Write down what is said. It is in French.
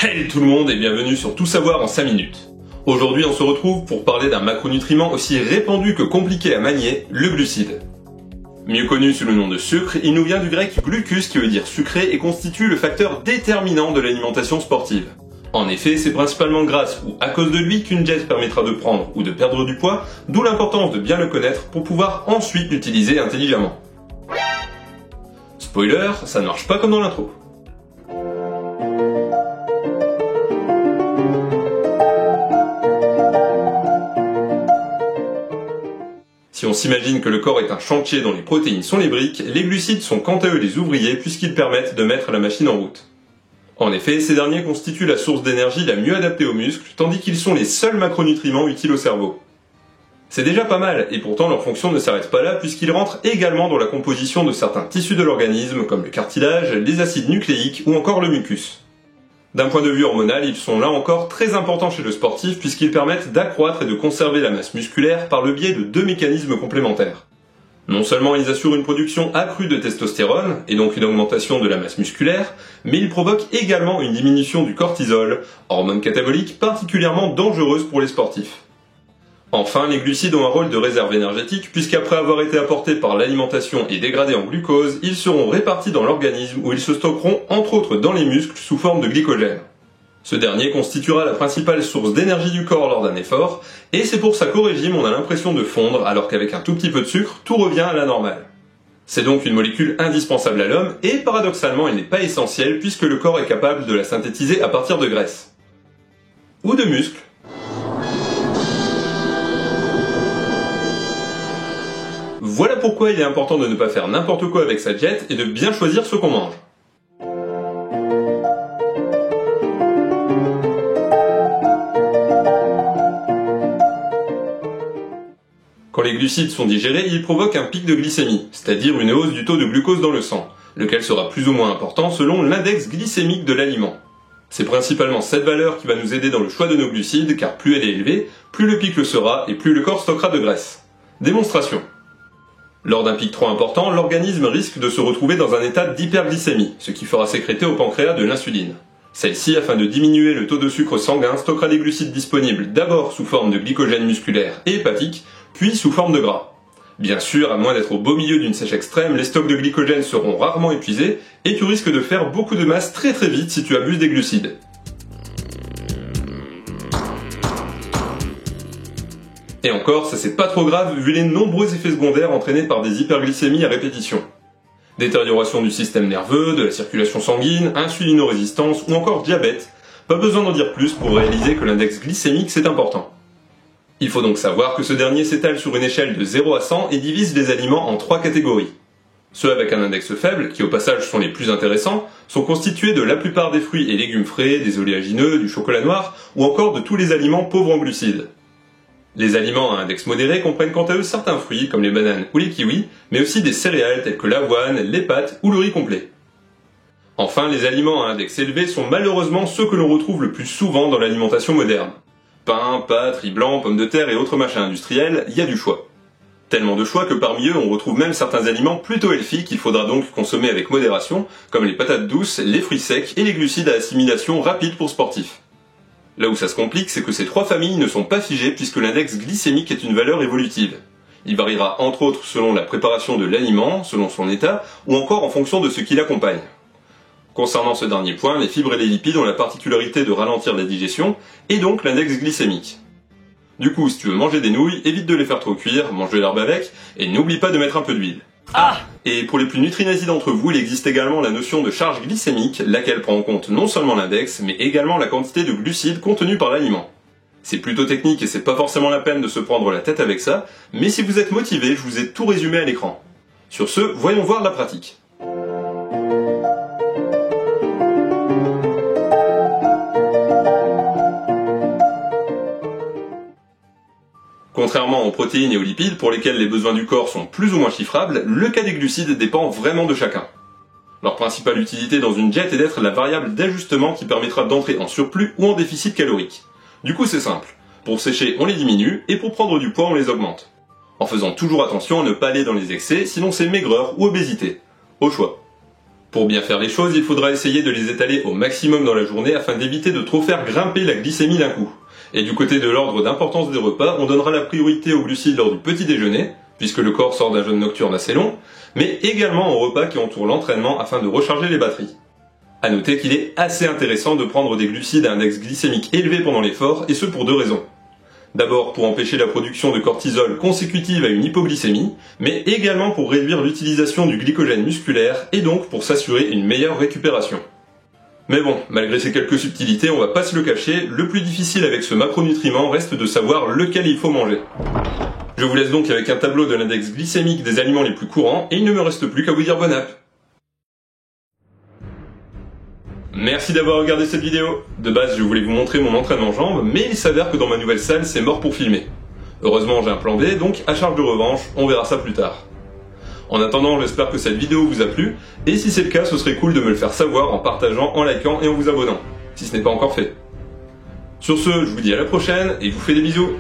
Hey tout le monde et bienvenue sur Tout savoir en 5 minutes. Aujourd'hui on se retrouve pour parler d'un macronutriment aussi répandu que compliqué à manier, le glucide. Mieux connu sous le nom de sucre, il nous vient du grec glucus qui veut dire sucré et constitue le facteur déterminant de l'alimentation sportive. En effet, c'est principalement grâce ou à cause de lui qu'une diète permettra de prendre ou de perdre du poids, d'où l'importance de bien le connaître pour pouvoir ensuite l'utiliser intelligemment. Spoiler, ça ne marche pas comme dans l'intro. Si on s'imagine que le corps est un chantier dont les protéines sont les briques, les glucides sont quant à eux les ouvriers puisqu'ils permettent de mettre la machine en route. En effet, ces derniers constituent la source d'énergie la mieux adaptée aux muscles, tandis qu'ils sont les seuls macronutriments utiles au cerveau. C'est déjà pas mal, et pourtant leur fonction ne s'arrête pas là puisqu'ils rentrent également dans la composition de certains tissus de l'organisme comme le cartilage, les acides nucléiques ou encore le mucus. D'un point de vue hormonal, ils sont là encore très importants chez le sportif puisqu'ils permettent d'accroître et de conserver la masse musculaire par le biais de deux mécanismes complémentaires. Non seulement ils assurent une production accrue de testostérone, et donc une augmentation de la masse musculaire, mais ils provoquent également une diminution du cortisol, hormone catabolique particulièrement dangereuse pour les sportifs. Enfin, les glucides ont un rôle de réserve énergétique puisqu'après avoir été apportés par l'alimentation et dégradés en glucose, ils seront répartis dans l'organisme où ils se stockeront entre autres dans les muscles sous forme de glycogène. Ce dernier constituera la principale source d'énergie du corps lors d'un effort, et c'est pour ça qu'au régime on a l'impression de fondre alors qu'avec un tout petit peu de sucre, tout revient à la normale. C'est donc une molécule indispensable à l'homme et paradoxalement elle n'est pas essentielle puisque le corps est capable de la synthétiser à partir de graisse. Ou de muscles. Voilà pourquoi il est important de ne pas faire n'importe quoi avec sa diète et de bien choisir ce qu'on mange. Quand les glucides sont digérés, ils provoquent un pic de glycémie, c'est-à-dire une hausse du taux de glucose dans le sang, lequel sera plus ou moins important selon l'index glycémique de l'aliment. C'est principalement cette valeur qui va nous aider dans le choix de nos glucides, car plus elle est élevée, plus le pic le sera et plus le corps stockera de graisse. Démonstration. Lors d'un pic trop important, l'organisme risque de se retrouver dans un état d'hyperglycémie, ce qui fera sécréter au pancréas de l'insuline. Celle-ci, afin de diminuer le taux de sucre sanguin, stockera les glucides disponibles d'abord sous forme de glycogène musculaire et hépatique, puis sous forme de gras. Bien sûr, à moins d'être au beau milieu d'une sèche extrême, les stocks de glycogène seront rarement épuisés et tu risques de faire beaucoup de masse très vite si tu abuses des glucides. Et encore, ça c'est pas trop grave vu les nombreux effets secondaires entraînés par des hyperglycémies à répétition. Détérioration du système nerveux, de la circulation sanguine, insulinorésistance ou encore diabète. Pas besoin d'en dire plus pour réaliser que l'index glycémique c'est important. Il faut donc savoir que ce dernier s'étale sur une échelle de 0 à 100 et divise les aliments en 3 catégories. Ceux avec un index faible, qui au passage sont les plus intéressants, sont constitués de la plupart des fruits et légumes frais, des oléagineux, du chocolat noir ou encore de tous les aliments pauvres en glucides. Les aliments à index modéré comprennent quant à eux certains fruits comme les bananes ou les kiwis, mais aussi des céréales telles que l'avoine, les pâtes ou le riz complet. Enfin, les aliments à index élevé sont malheureusement ceux que l'on retrouve le plus souvent dans l'alimentation moderne. Pain, pâtes, riz blanc, pommes de terre et autres machins industriels, il y a du choix. Tellement de choix que parmi eux on retrouve même certains aliments plutôt healthy qu'il faudra donc consommer avec modération, comme les patates douces, les fruits secs et les glucides à assimilation rapide pour sportifs. Là où ça se complique, c'est que ces trois familles ne sont pas figées puisque l'index glycémique est une valeur évolutive. Il variera entre autres selon la préparation de l'aliment, selon son état, ou encore en fonction de ce qui l'accompagne. Concernant ce dernier point, les fibres et les lipides ont la particularité de ralentir la digestion, et donc l'index glycémique. Du coup, si tu veux manger des nouilles, évite de les faire trop cuire, mange de l'herbe avec, et n'oublie pas de mettre un peu d'huile. Et pour les plus nutrinazis d'entre vous, il existe également la notion de charge glycémique, laquelle prend en compte non seulement l'index, mais également la quantité de glucides contenus par l'aliment. C'est plutôt technique et c'est pas forcément la peine de se prendre la tête avec ça, mais si vous êtes motivé, je vous ai tout résumé à l'écran. Sur ce, voyons voir la pratique. Contrairement aux protéines et aux lipides, pour lesquels les besoins du corps sont plus ou moins chiffrables, le cas des glucides dépend vraiment de chacun. Leur principale utilité dans une diète est d'être la variable d'ajustement qui permettra d'entrer en surplus ou en déficit calorique. Du coup c'est simple, pour sécher on les diminue et pour prendre du poids on les augmente. En faisant toujours attention à ne pas aller dans les excès, sinon c'est maigreur ou obésité. Au choix. Pour bien faire les choses, il faudra essayer de les étaler au maximum dans la journée afin d'éviter de trop faire grimper la glycémie d'un coup. Et du côté de l'ordre d'importance des repas, on donnera la priorité aux glucides lors du petit déjeuner, puisque le corps sort d'un jeûne nocturne assez long, mais également aux repas qui entourent l'entraînement afin de recharger les batteries. A noter qu'il est assez intéressant de prendre des glucides à index glycémique élevé pendant l'effort, et ce pour deux raisons. D'abord pour empêcher la production de cortisol consécutive à une hypoglycémie, mais également pour réduire l'utilisation du glycogène musculaire et donc pour s'assurer une meilleure récupération. Mais bon, malgré ces quelques subtilités, on va pas se le cacher, le plus difficile avec ce macronutriment reste de savoir lequel il faut manger. Je vous laisse donc avec un tableau de l'index glycémique des aliments les plus courants et il ne me reste plus qu'à vous dire bon app. Merci d'avoir regardé cette vidéo. De base, je voulais vous montrer mon entraînement jambes, mais il s'avère que dans ma nouvelle salle, c'est mort pour filmer. Heureusement, j'ai un plan B, donc à charge de revanche, on verra ça plus tard. En attendant, j'espère que cette vidéo vous a plu, et si c'est le cas, ce serait cool de me le faire savoir en partageant, en likant et en vous abonnant, si ce n'est pas encore fait. Sur ce, je vous dis à la prochaine, et je vous fais des bisous.